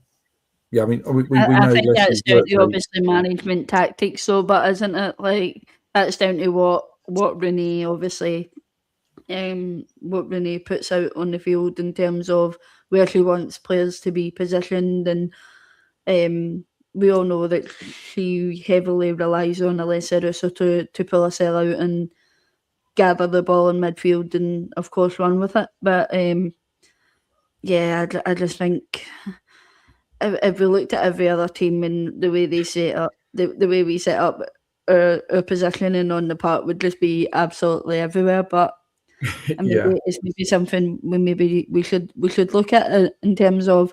Yeah, I mean, we I know think Leslie's that's down to workload. obviously management tactics, though, but isn't it like that's down to what Rooney obviously what Rooney puts out on the field in terms of where she wants players to be positioned, and we all know that she heavily relies on Alessia Russo to pull a cell out and gather the ball in midfield and of course run with it. But yeah, I just think if we looked at every other team and the way they set up, the way we set up our positioning on the park would just be absolutely everywhere. But I mean, Yeah, it's maybe something we should look at in terms of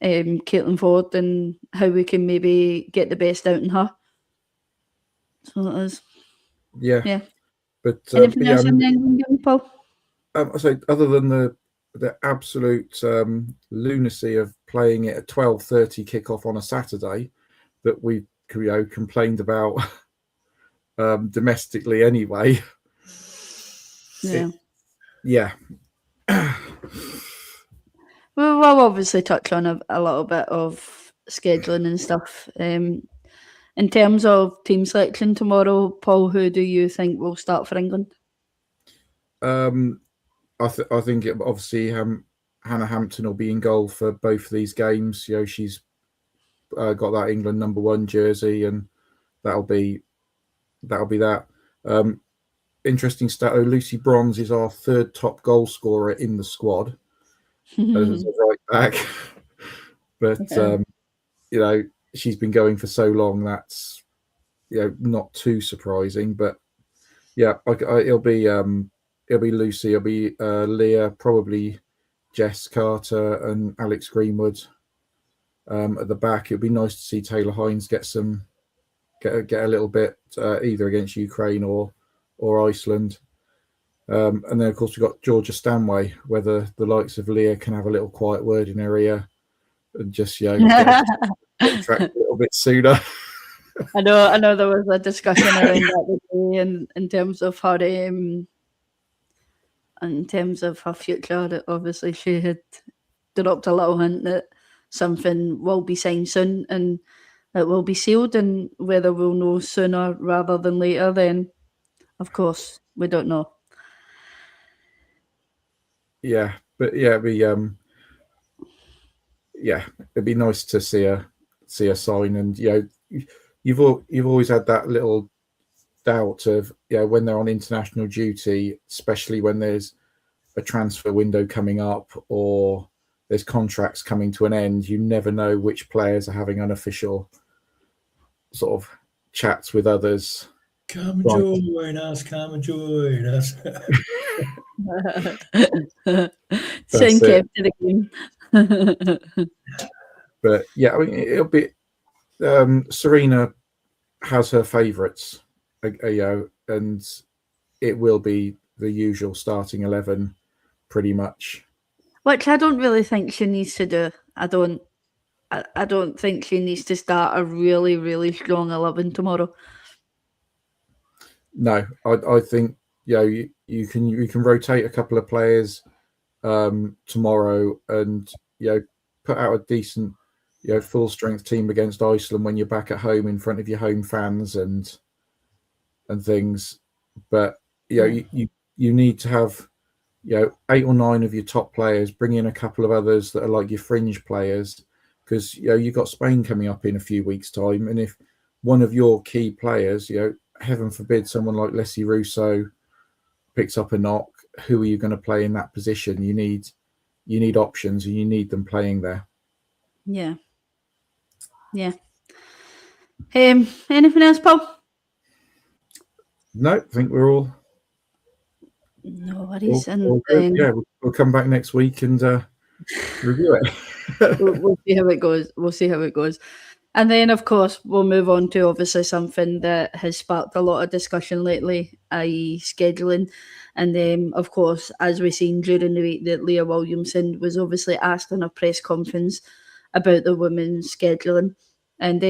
Caitlin Ford and how we can maybe get the best out in her. So it is. yeah. But Anything yeah, else I in mean, the England game, Paul? I say other than the absolute lunacy of playing it at 12:30 kickoff on a Saturday that we complained about domestically anyway. Yeah. Yeah. We'll obviously touch on a little bit of scheduling and stuff. In terms of team selection tomorrow, Paul, who do you think will start for England? I think obviously Hannah Hampton will be in goal for both of these games. You know, she's got that England number 1 jersey, and that'll be that. Interesting stat: Lucy Bronze is our 3rd top goal scorer in the squad as a right back. But you know, she's been going for so long, that's not too surprising. But yeah, it'll be Lucy, it'll be Leah, probably Jess Carter and Alex Greenwood at the back. It'd be nice to see Taylor Hines get a little bit either against Ukraine or Iceland. And then of course we've got Georgia Stanway, whether the likes of Leah can have a little quiet word in her ear and just get track a little bit sooner. I know there was a discussion around that today in terms of her future. That obviously she had dropped a little hint that something will be signed soon and it will be sealed, and whether we'll know sooner rather than later, then of course we don't know. Yeah, but yeah, it'd be nice to see a sign, and you've always had that little doubt of when they're on international duty, especially when there's a transfer window coming up or there's contracts coming to an end, you never know which players are having unofficial sort of chats with others. Come and join us. Send Kev to the game. But yeah, I mean, it'll be Serena has her favourites, and it will be the usual starting 11, pretty much. Which I don't really think she needs to do. I don't think she needs to start a really, really strong 11 tomorrow. No, I think you can rotate a couple of players tomorrow, and put out a decent full strength team against Iceland when you're back at home in front of your home fans and things. But you need to have 8 or 9 of your top players, bring in a couple of others that are like your fringe players, because you've got Spain coming up in a few weeks' time, and if one of your key players, heaven forbid, someone like Leslie Russo picks up a knock, who are you going to play in that position? You need options, and you need them playing there. Yeah. Anything else, Paul? No, I think we're all No worries. We'll come back next week and review it. We'll see how it goes. And then, of course, we'll move on to obviously something that has sparked a lot of discussion lately, i.e. scheduling. And then, of course, as we've seen during the week, that Leah Williamson was obviously asked in a press conference about the women's scheduling. And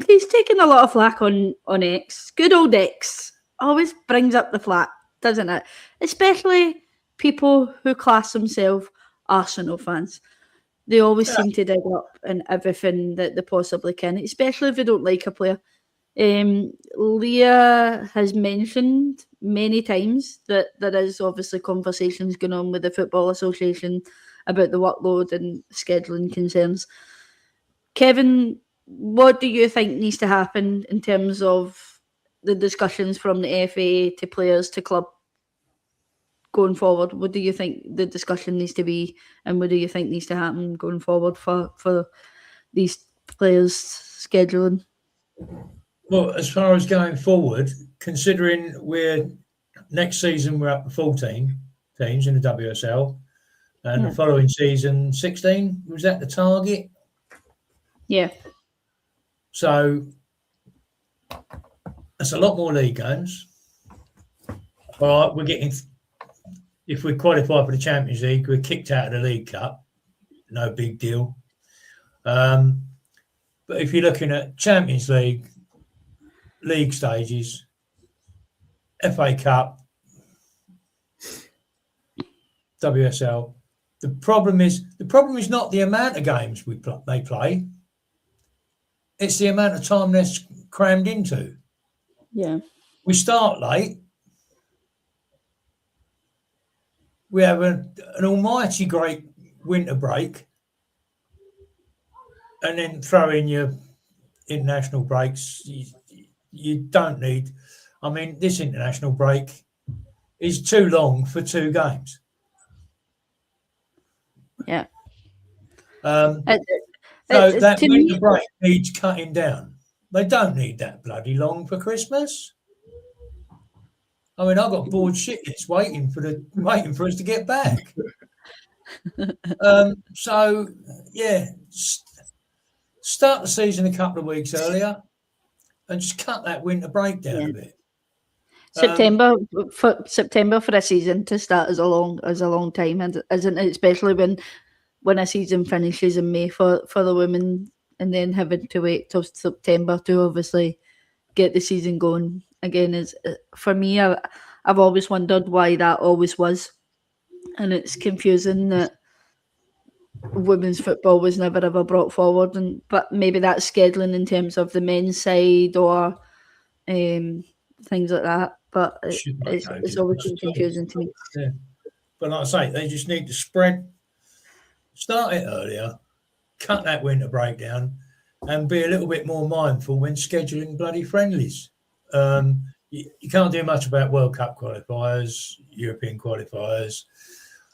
he's taken a lot of flack on X. Good old X. Always brings up the flack, doesn't it? Especially people who class themselves Arsenal fans. They always seem to dig up in everything that they possibly can, especially if they don't like a player. Leah has mentioned many times that there is obviously conversations going on with the Football Association about the workload and scheduling concerns. Kevin, what do you think needs to happen in terms of the discussions from the FA to players to club going forward? What do you think the discussion needs to be, and what do you think needs to happen going forward for these players' scheduling? Well, as far as going forward, considering next season we're up to 14 teams in the WSL, and the following season 16, was that the target? Yeah. So that's a lot more league games. All right, we're getting. If we qualify for the Champions League, we're kicked out of the League Cup. No big deal. But if you're looking at Champions League, league stages, FA Cup, WSL, the problem is not the amount of games they play. It's the amount of time they're crammed into. Yeah. We start late. We have an almighty great winter break, and then throw in your international breaks. You don't need. I mean, this international break is too long for 2 games. Yeah. So that winter break needs cutting down. They don't need that bloody long for Christmas. I mean, I've got bored shitless waiting for us to get back. So yeah, start the season a couple of weeks earlier, and just cut that winter break down a bit. September for a season to start is a long time, and isn't it? Especially when a season finishes in May for the women, and then having to wait till September to obviously get the season going again is, for me, I've always wondered why that always was, and it's confusing that women's football was never ever brought forward, but maybe that's scheduling in terms of the men's side or things like that. But it's always been confusing to me. Yeah. But like I say, they just need to start it earlier, cut that winter break down, and be a little bit more mindful when scheduling bloody friendlies. You can't do much about World Cup qualifiers, European qualifiers,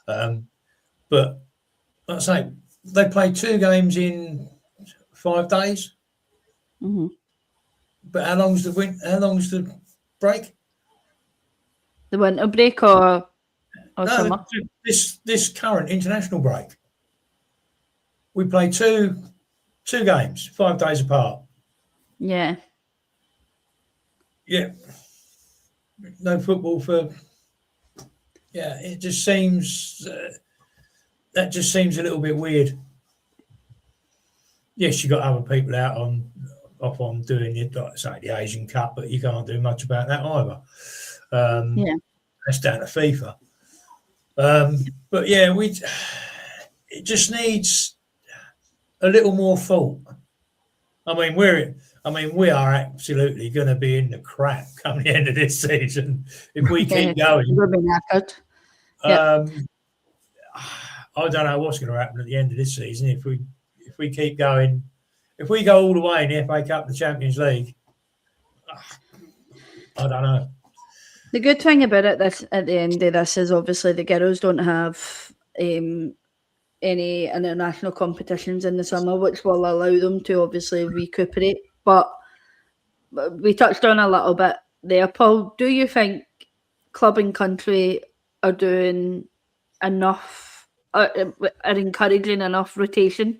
but like I say, they play 2 games in 5 days. Mm-hmm. But how long's the break? The winter break or summer? This current international break. We play two games, 5 days apart. Yeah. Yeah. No football for. Yeah, it just seems that just seems a little bit weird. Yes, you got other people off on doing it, like say the Asian Cup, but you can't do much about that either. That's down to FIFA. But yeah, it just needs a little more thought. I mean, we are absolutely going to be in the crap come the end of this season if we keep going. We'll be knackered. I don't know what's going to happen at the end of this season if we keep going. If we go all the way in the FA Cup and the Champions League, I don't know. The good thing about it at the end of this is obviously the girls don't have any international competitions in the summer, which will allow them to obviously recuperate. But we touched on a little bit there, Paul. Do you think club and country are doing enough, are encouraging enough rotation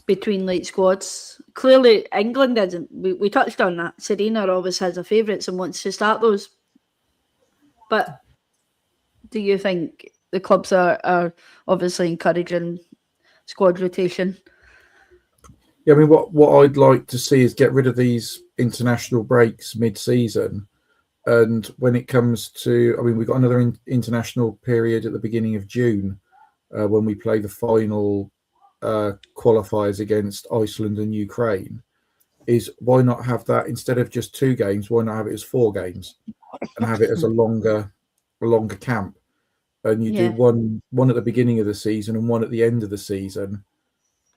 between squads. Clearly, England isn't. We touched on that. Serena always has her favourites and wants to start those. But do you think the clubs are obviously encouraging squad rotation? Yeah, I mean, what I'd like to see is get rid of these international breaks mid-season. And when it comes to, I mean, we've got another international period at the beginning of June when we play the final qualifiers against Iceland and Ukraine. Is why not have that instead of just 2 games? Why not have it as 4 games and have it as a longer camp? And you do one at the beginning of the season and one at the end of the season,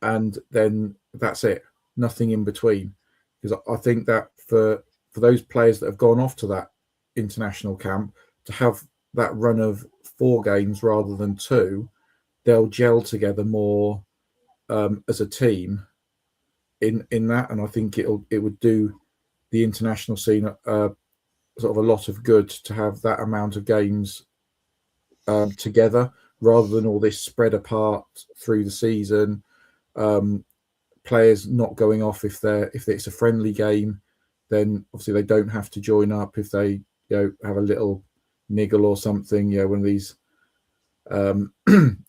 and then that's it. Nothing in between. Because I think that for those players that have gone off to that international camp to have that run of 4 games rather than 2, they'll gel together more as a team in that, and I think it would do the international scene sort of a lot of good to have that amount of games together rather than all this spread apart through the season. Players not going off if it's a friendly game, then obviously they don't have to join up if they have a little niggle or something, one of these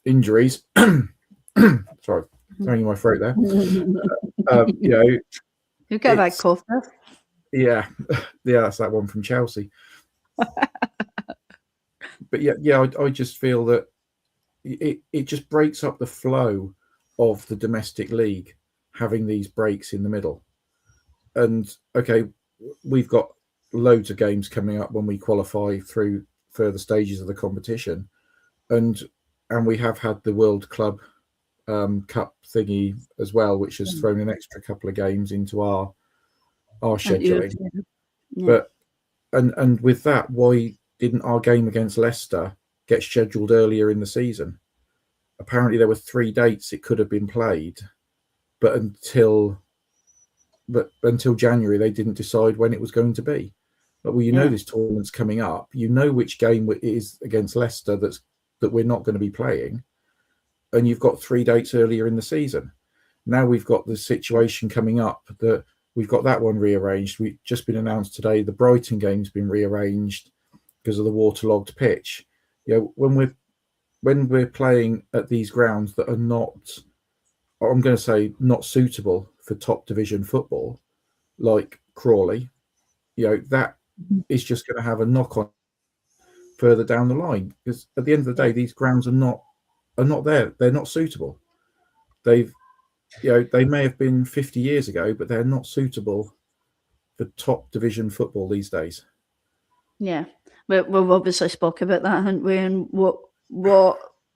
injuries. Sorry, throwing in my throat there. You get that cough. Yeah, that's that one from Chelsea. But I just feel that it just breaks up the flow of the domestic league, having these breaks in the middle. And okay, we've got loads of games coming up when we qualify through further stages of the competition, and we have had the World Club Cup thingy as well, which has thrown an extra couple of games into our scheduling. But and with that, why didn't our game against Leicester get scheduled earlier in the season? Apparently there were 3 dates it could have been played, but until January they didn't decide when it was going to be. But this tournament's coming up, which game it is against Leicester that we're not going to be playing, and you've got 3 dates earlier in the season. Now we've got the situation coming up that we've got that one rearranged. We've just been announced today the Brighton game's been rearranged because of the waterlogged pitch. When we're playing at these grounds that are not, I'm going to say, not suitable for top division football, like Crawley, that is just going to have a knock on further down the line. Because at the end of the day, these grounds are not there. They're not suitable. They may have been 50 years ago, but they're not suitable for top division football these days. Yeah, we've obviously spoke about that, haven't we? And what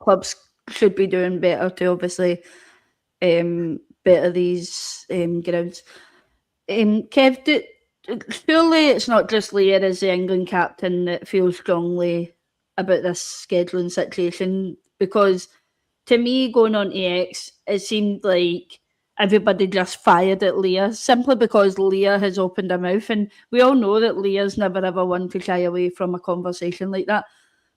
clubs should be doing better to obviously better these grounds. Kev, surely it's not just Leah as the England captain that feels strongly about this scheduling situation, because to me, going on X, it seemed like everybody just fired at Leah simply because Leah has opened her mouth, and we all know that Leah's never ever one to shy away from a conversation like that.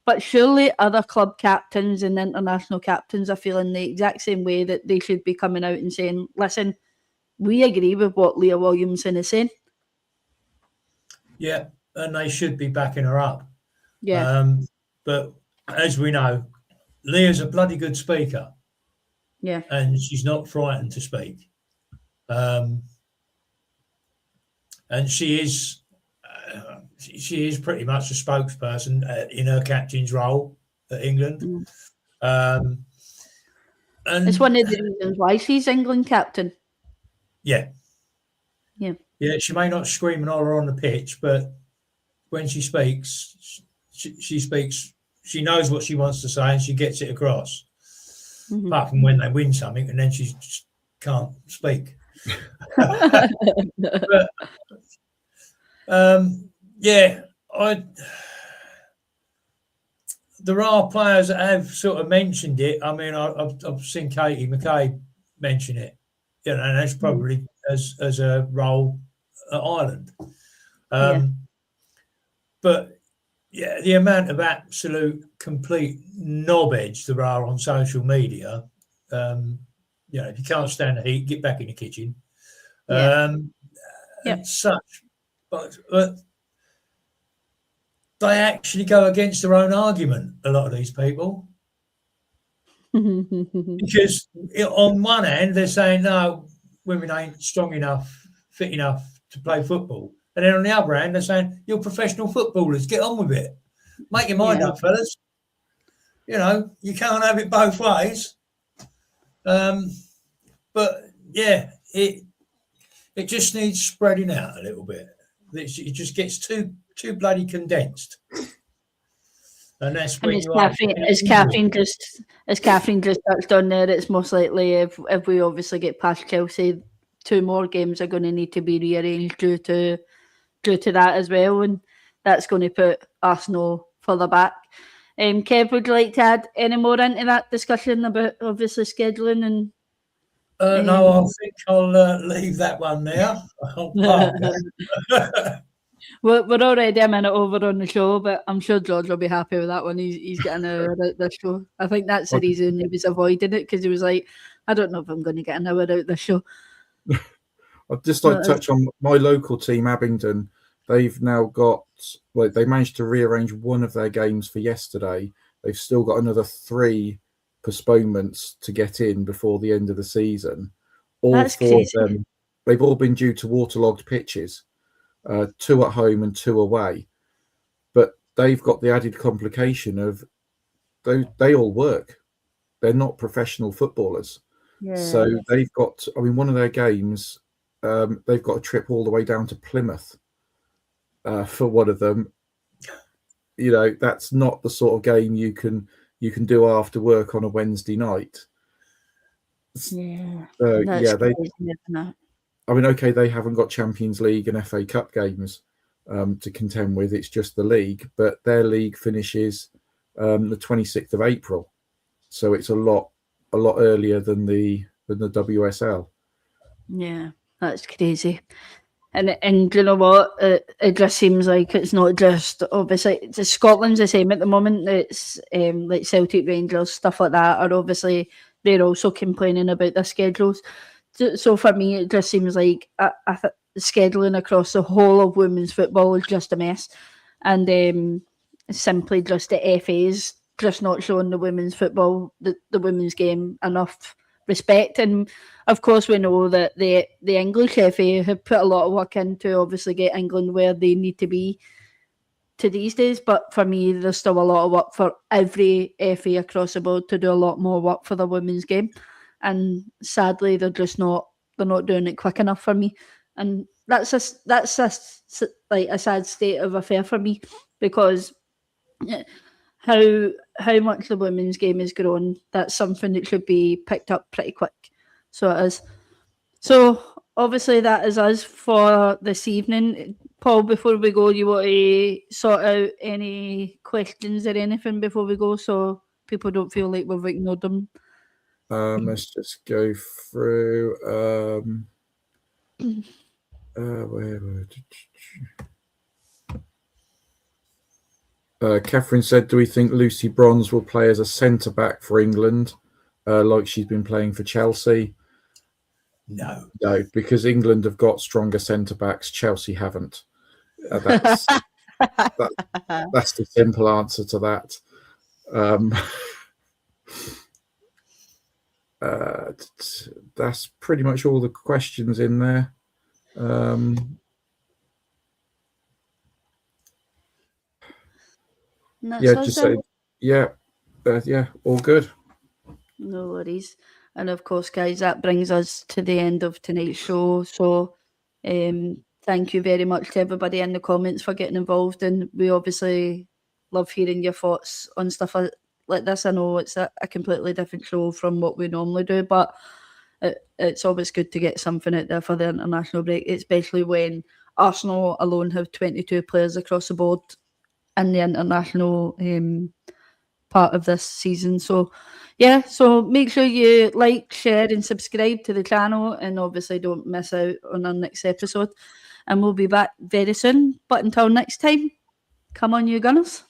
But surely other club captains and international captains are feeling the exact same way, that they should be coming out and saying, listen, we agree with what Leah Williamson is saying. Yeah, and they should be backing her up. Yeah. But as we know, Leah's a bloody good speaker. Yeah. And she's not frightened to speak. And she is pretty much a spokesperson in her captain's role at England. And it's one of the reasons why she's England captain. Yeah. Yeah. Yeah, she may not scream and holler on the pitch, but when she speaks, she speaks, she knows what she wants to say and she gets it across. Mm-hmm. Apart from when they win something and then she just can't speak. But, there are players that have sort of mentioned it. I mean, I've seen Katie McKay mention it, and that's probably as a role at Ireland. But Yeah, the amount of absolute complete knobheads there are on social media. If you can't stand the heat, get back in the kitchen. And such, but they actually go against their own argument. A lot of these people, because on one hand they're saying no, women ain't strong enough, fit enough to play football. And then on the other hand, they're saying, you're professional footballers, get on with it. Make your mind up, fellas. You can't have it both ways. But, yeah, it just needs spreading out a little bit. It just gets too bloody condensed. And that's when as Catherine just touched on there, it's most likely if we obviously get past Chelsea, 2 more games are going to need to be rearranged due to that as well, and that's going to put Arsenal further back. Kev, would you like to add any more into that discussion about obviously scheduling and? No, I think I'll leave that one there. I'll park that. We're already a minute over on the show, but I'm sure George will be happy with that one. He's getting an hour out the show. I think that's the reason he was avoiding it, because he was like, I don't know if I'm going to get an hour out the show. I'd just like to touch on my local team, Abingdon. They've now got, they managed to rearrange one of their games for yesterday. They've still got another 3 postponements to get in before the end of the season. All 4 of them, they've all been due to waterlogged pitches, 2 at home and 2 away. But they've got the added complication of they all work. They're not professional footballers. Yeah. So they've got, one of their games, they've got a trip all the way down to Plymouth for one of them. That's not the sort of game you can do after work on a Wednesday night. Yeah. Okay, they haven't got Champions League and FA Cup games to contend with. It's just the league, but their league finishes the 26th of April, so it's a lot earlier than the WSL. Yeah, that's crazy. And you know what? It just seems like it's not just, obviously, Scotland's the same at the moment. It's like Celtic, Rangers, stuff like that are obviously, they're also complaining about their schedules. So for me, it just seems like scheduling across the whole of women's football is just a mess. And simply just the FA's just not showing the women's football, the women's game, enough respect. And of course we know that the English FA have put a lot of work into obviously get England where they need to be to these days, but for me there's still a lot of work for every FA across the board to do a lot more work for the women's game, and sadly they're not doing it quick enough for me. And that's like a sad state of affair for me, because how much the women's game has grown, that's something that should be picked up pretty quick. So it is. So obviously that is us for this evening. Paul, before we go, you want to sort out any questions or anything before we go, so people don't feel like we've ignored them? Let's just go through. Catherine said, do we think Lucy Bronze will play as a centre-back for England, like she's been playing for Chelsea? No, because England have got stronger centre-backs. Chelsea haven't. That's the simple answer to that. That's pretty much all the questions in there. All good. No worries. And of course, guys, that brings us to the end of tonight's show. So thank you very much to everybody in the comments for getting involved, and we obviously love hearing your thoughts on stuff like this. I know it's a completely different show from what we normally do, but it's always good to get something out there for the international break, especially when Arsenal alone have 22 players across the board in the international part of this season. So make sure you like, share and subscribe to the channel, and obviously don't miss out on our next episode, and we'll be back very soon. But until next time, Come on, you Gunners.